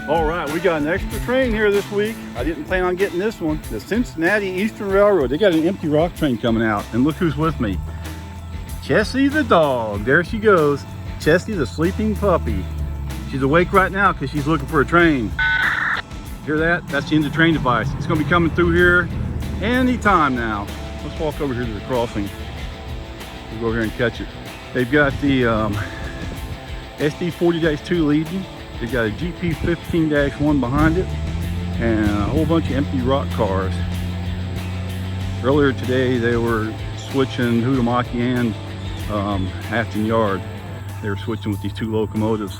All right, we got an extra train here this week. I didn't plan on getting this one. The Cincinnati Eastern Railroad. They got an empty rock train coming out. And look who's with me. Chessie the dog. There she goes. Chessie the sleeping puppy. She's awake right now because she's looking for a train. Hear that? That's the engine train device. It's going to be coming through here anytime now. Let's walk over here to the crossing. We'll go over here and catch it. They've got the SD 40-2 leading. They've got a GP 15-1 behind it and a whole bunch of empty rock cars. Earlier today they were switching Hutamaki and Afton Yard. They were switching with these two locomotives.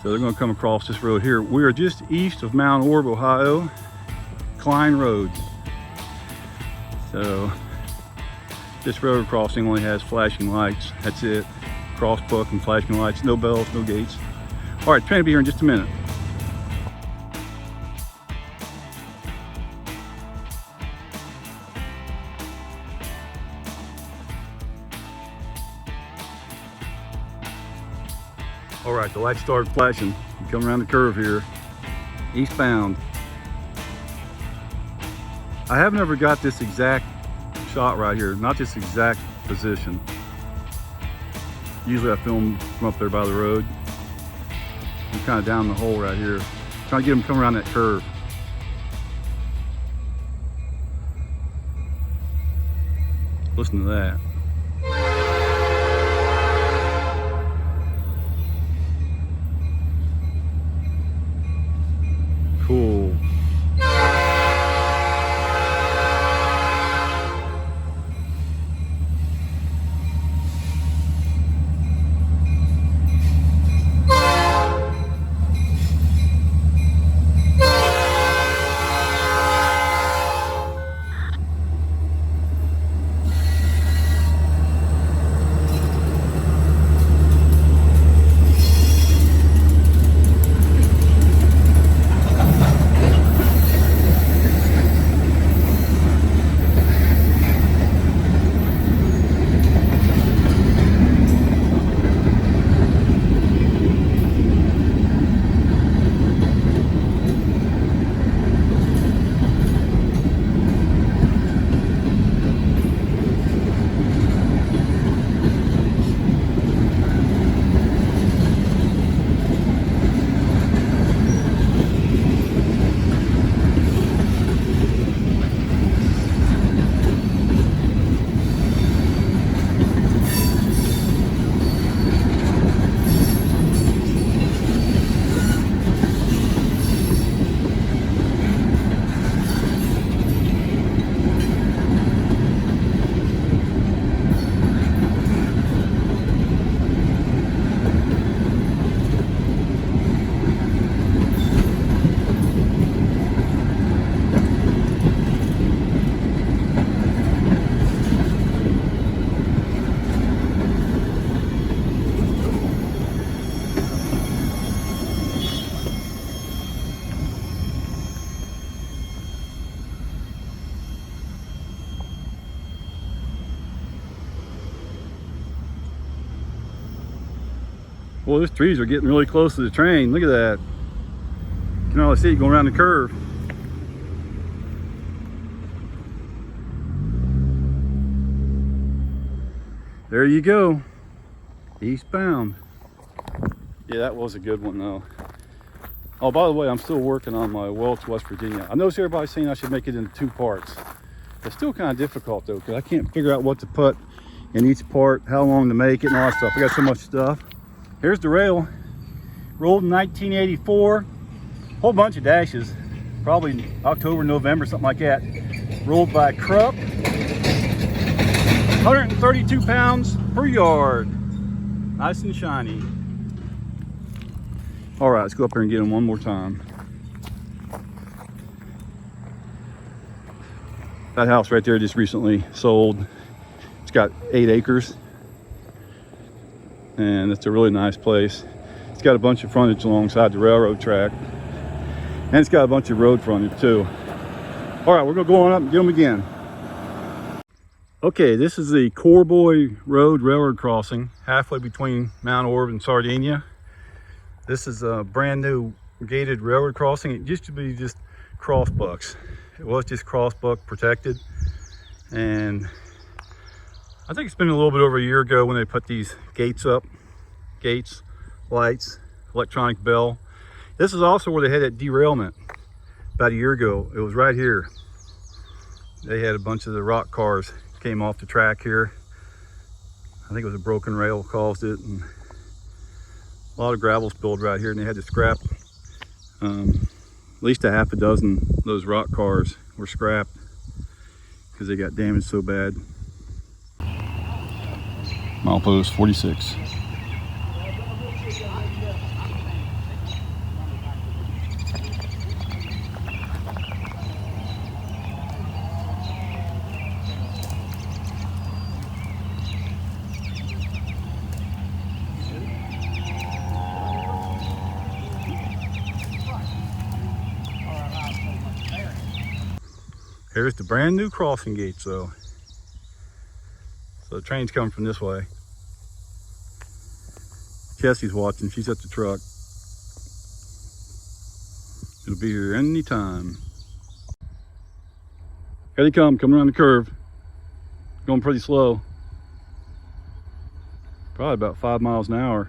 So they're going to come across this road here. We are just east of Mount Orab, Ohio, Kline Road. So this road crossing only has flashing lights. That's it. Crossbuck and flashing lights. No bells, no gates. All right, train will be here in just a minute. All right, the lights started flashing. We come around the curve here, eastbound. I haven't ever got this exact shot right here, not this exact position. Usually I film from up there by the road. I'm kind of down the hole right here, trying to get them come around that curve. Listen to that. Cool. Well, those trees are getting really close to the train. Look at that. You can almost see it going around the curve. There you go. Eastbound. Yeah, that was a good one though. Oh, by the way, I'm still working on my Welch, West Virginia. I noticed everybody's saying I should make it into 2 parts. It's still kind of difficult though, because I can't figure out what to put in each part, how long to make it and all that stuff. I got so much stuff. Here's the rail, rolled in 1984, whole bunch of dashes, probably October, November, something like that. Rolled by Krupp, 132 pounds per yard, nice and shiny. All right, let's go up here and get them one more time. That house right there just recently sold. It's got 8 acres. And it's a really nice place. It's got a bunch of frontage alongside the railroad track. And it's got a bunch of road frontage too. All right, we're gonna go on up and get them again. Okay, this is the Corboy Road railroad crossing, halfway between Mount Orab and Sardinia. This is a brand new gated railroad crossing. It used to be just crossbucks. It was just crossbuck protected. And I think it's been a little bit over a year ago when they put these gates up. Gates, lights, electronic bell. This is also where they had that derailment about a year ago. It was right here. They had a bunch of the rock cars came off the track here. I think it was a broken rail caused it, and a lot of gravel spilled right here, and they had to scrap at least a half a dozen of those rock cars were scrapped because they got damaged so bad. Milepost 46. Here's the brand new crossing gates though. So the train's coming from this way. Jesse's watching, she's at the truck. It'll be here any time. Here they come, coming around the curve. Going pretty slow. Probably about 5 miles an hour.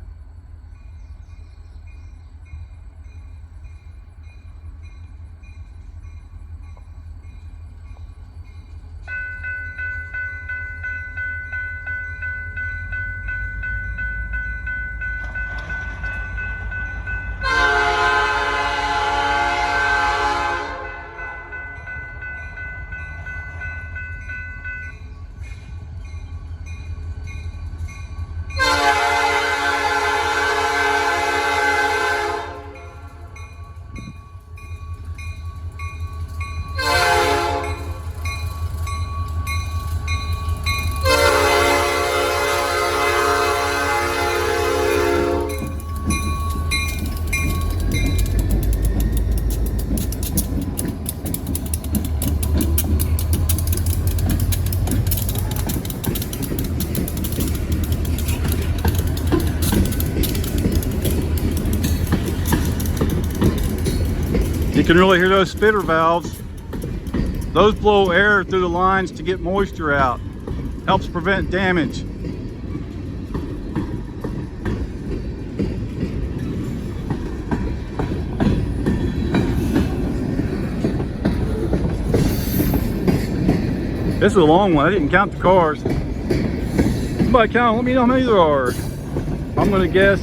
You can really hear those spitter valves. Those blow air through the lines to get moisture out. Helps prevent damage. This is a long one. I didn't count the cars. Somebody count, let me know how many there are. I'm gonna guess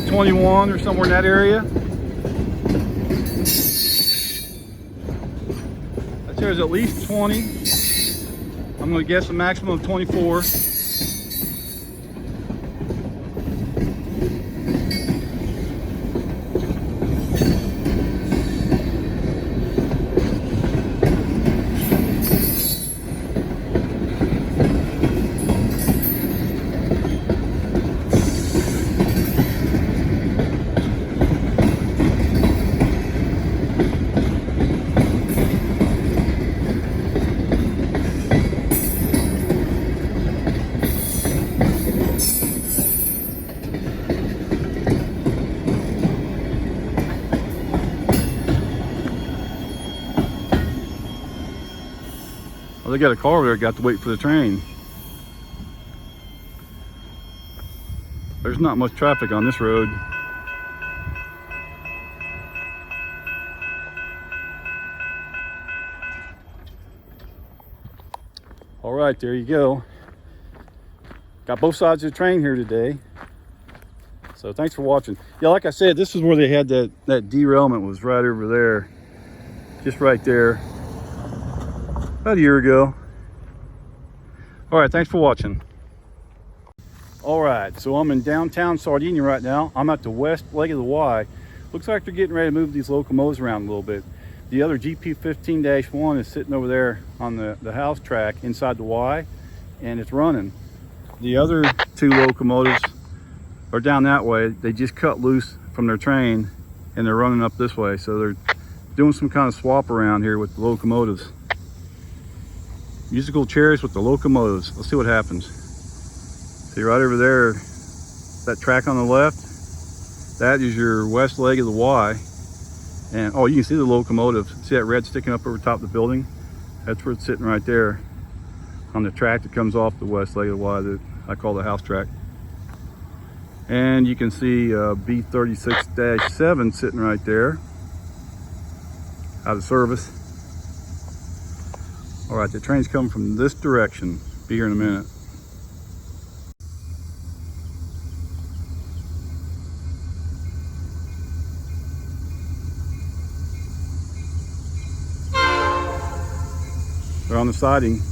21 or somewhere in that area. There's at least 20. I'm going to guess a maximum of 24. Well, they got a car over there, got to wait for the train. There's not much traffic on this road. All right, there you go. Got both sides of the train here today. So thanks for watching. Yeah, like I said, this is where they had that derailment, was right over there. Just right there. About a year ago. All right, thanks for watching. All right, so I'm in downtown Sardinia right now. I'm at the west leg of the Y. Looks like they're getting ready to move these locomotives around a little bit. The other GP15-1 is sitting over there on the house track inside the Y, and it's running. The other two locomotives are down that way. They just cut loose from their train, and they're running up this way. So they're doing some kind of swap around here with the locomotives. Musical chairs with the locomotives. Let's see what happens. See right over there, that track on the left, that is your west leg of the Y. And oh, you can see the locomotive. See that red sticking up over top of the building? That's where it's sitting right there on the track that comes off the west leg of the Y that I call the house track. And you can see B36-7 sitting right there, out of service. All right, the train's coming from this direction. Be here in a minute. They're on the siding.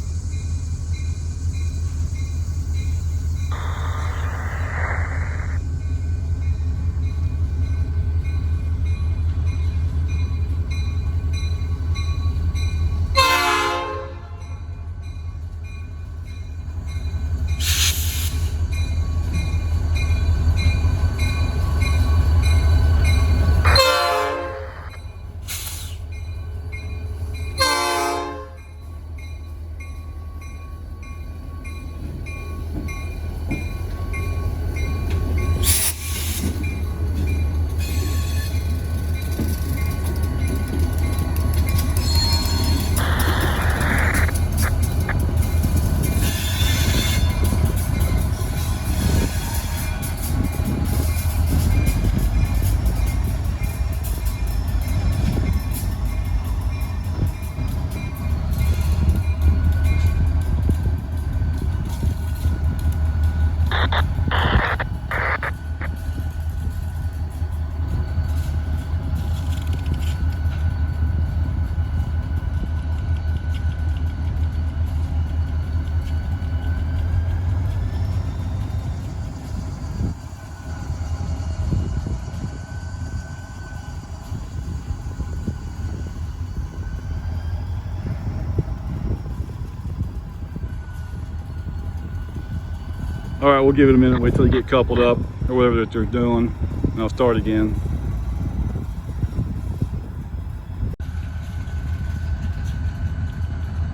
All right, we'll give it a minute, wait till they get coupled up or whatever that they're doing, and I'll start again.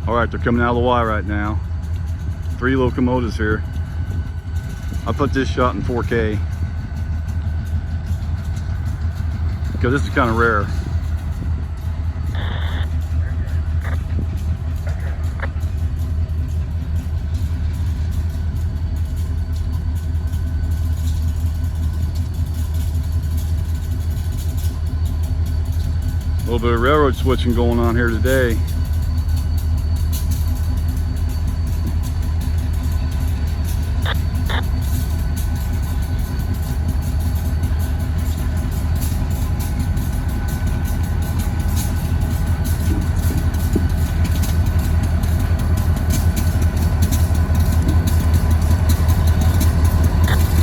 All right, they're coming out of the Y right now. 3 locomotives here. I put this shot in 4K because this is kind of rare. A little bit of railroad switching going on here today.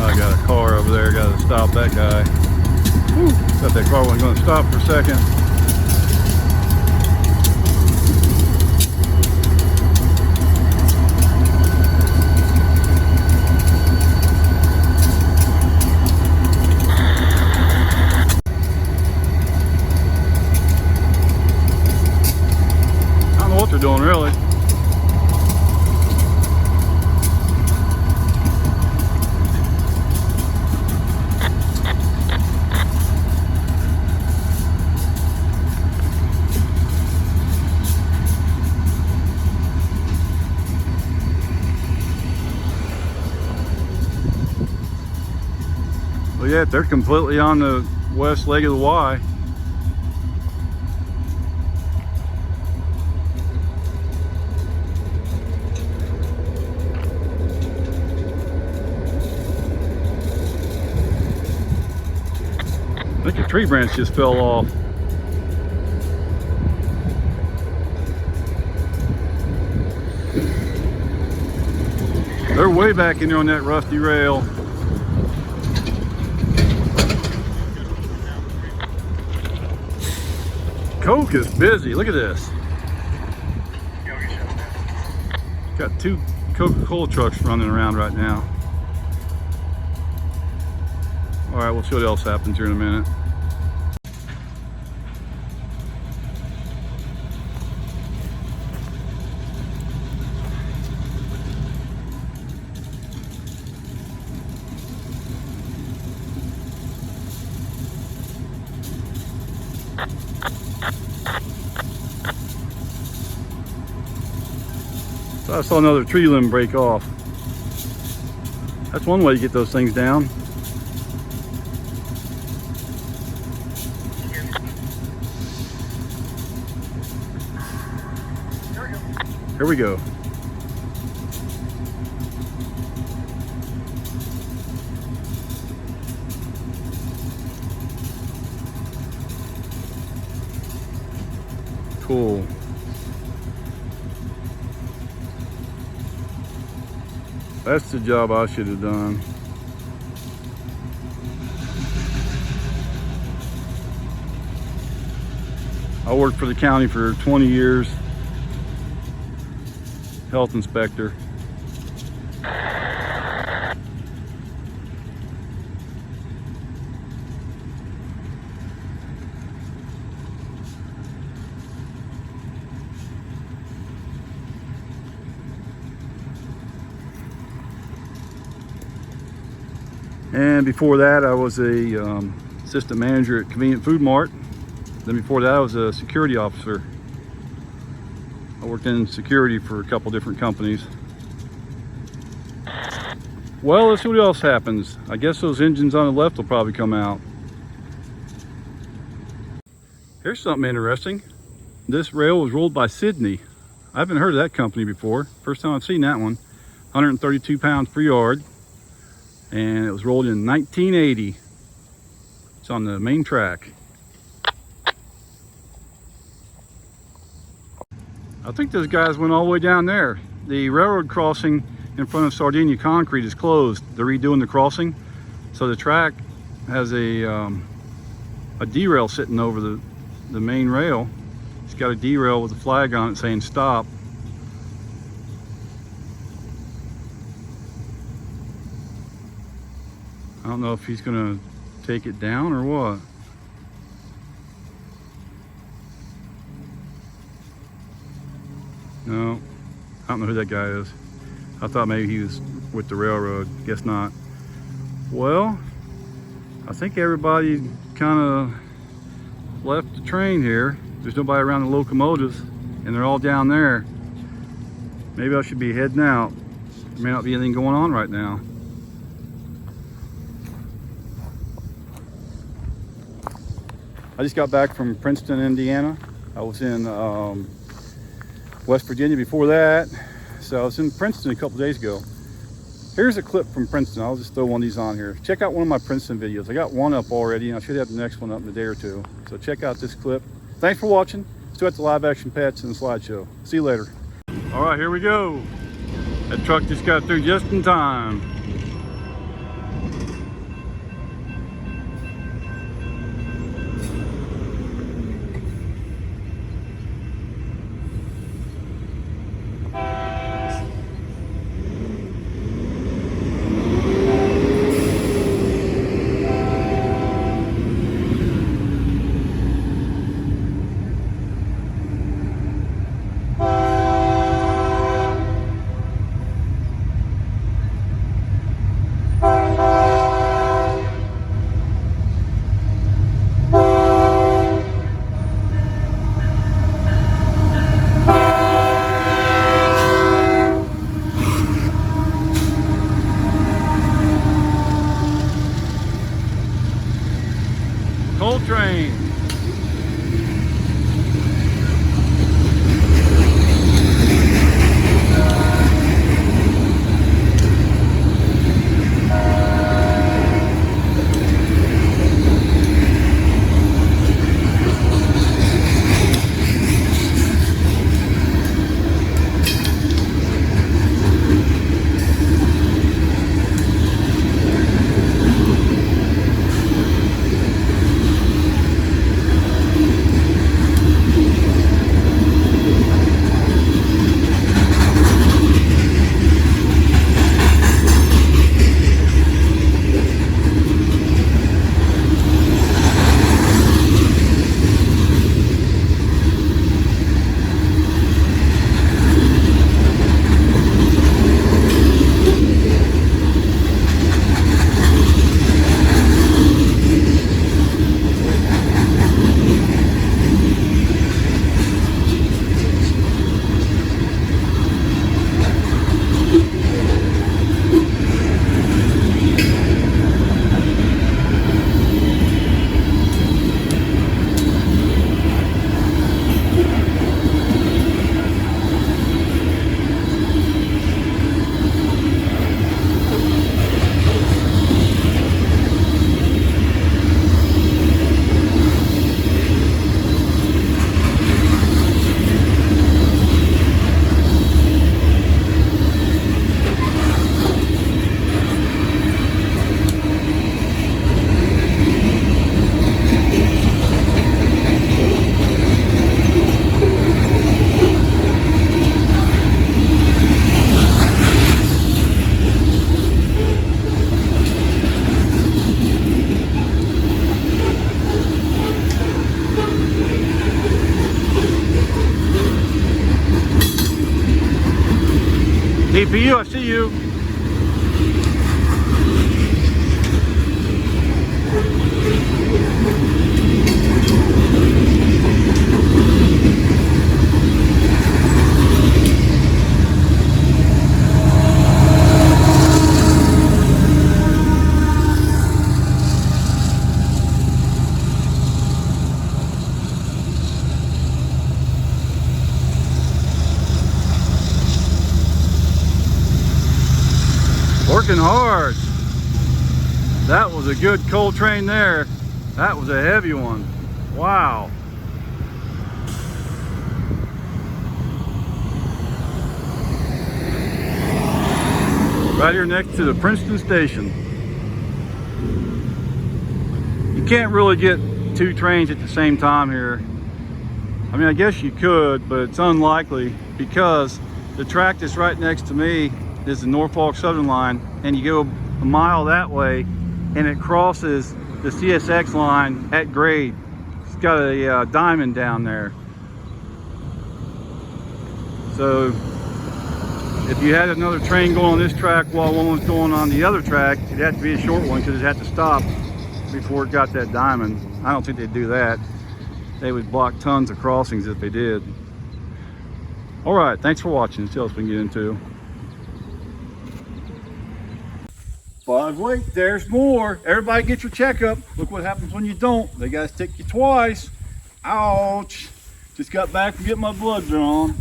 I got a car over there, got to stop that guy. Whew. Thought that car wasn't going to stop for a second. Doing really. Well, yeah, they're completely on the west leg of the Y. I think a tree branch just fell off. They're way back in there on that rusty rail. Coke is busy. Look at this. Got 2 Coca-Cola trucks running around right now. All right, we'll see what else happens here in a minute. So I saw another tree limb break off. That's one way to get those things down. Here we go. Cool. That's the job I should have done. I worked for the county for 20 years. Health inspector. And before that, I was a assistant manager at Convenient Food Mart. Then before that, I was a security officer. I worked in security for a couple different companies. Well, let's see what else happens. I guess those engines on the left will probably come out. Here's something interesting. This rail was rolled by Sydney. I haven't heard of that company before. First time I've seen that one. 132 pounds per yard. And it was rolled in 1980. It's on the main track. I think those guys went all the way down there. The railroad crossing in front of Sardinia Concrete is closed. They're redoing the crossing. So the track has a derail sitting over the main rail. It's got a derail with a flag on it saying stop. I don't know if he's gonna take it down or what. No, I don't know who that guy is. I thought maybe he was with the railroad. Guess not. Well, I think everybody kind of left the train here. There's nobody around the locomotives, and they're all down there. Maybe I should be heading out. There may not be anything going on right now. I just got back from Princeton, Indiana. I was in West Virginia before that. So I was in Princeton a couple days ago. Here's a clip from Princeton. I'll just throw one of these on here. Check out one of my Princeton videos. I got one up already, and I should have the next one up in a day or two. So check out this clip. Thanks for watching. Still at the live action pets and the slideshow. See you later. All right, here we go. That truck just got through just in time. Coal train. DPU, I see you. Working hard. That was a good coal train there. That was a heavy one. Wow. Right here next to the Princeton station. You can't really get two trains at the same time here. I mean, I guess you could, but it's unlikely because the track that's right next to me is the Norfolk Southern line, and you go a mile that way and it crosses the CSX line at grade. It's got a diamond down there. So if you had another train going on this track while one was going on the other track, it'd have to be a short one because it'd have to stop before it got that diamond. I don't think they'd do that. They would block tons of crossings if they did. All right, thanks for watching. Let's see what else we can get into. But wait, there's more. Everybody get your checkup. Look what happens when you don't. They gotta stick you twice. Ouch. Just got back from getting my blood drawn.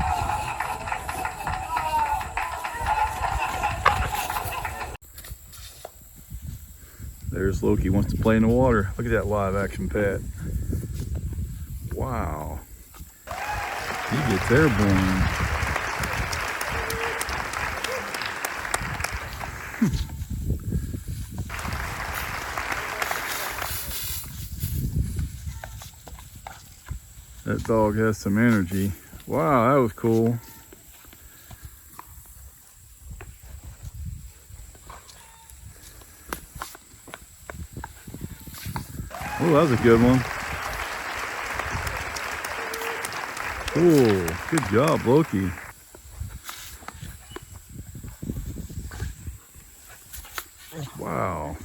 There's Loki, wants to play in the water. Look at that live action pet. Wow. He gets airborne. That dog has some energy. Wow, that was cool. Oh, that was a good one. Cool. Good job, Loki. Wow.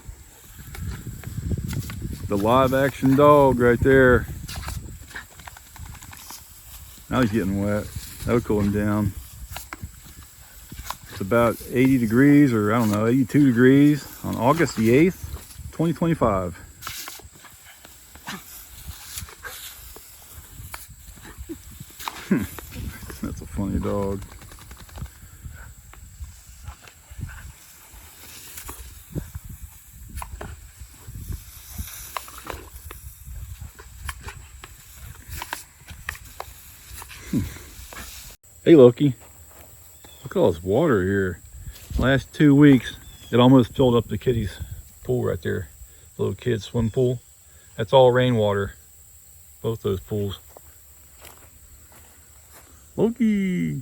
The live action dog right there. Now he's getting wet. That'll cool him down. It's about 80 degrees, or I don't know, 82 degrees on August the 8th, 2025. That's a funny dog. Hey Loki, look at all this water here. Last 2 weeks, it almost filled up the kiddies' pool right there. The little kids' swim pool. That's all rainwater, both those pools. Loki!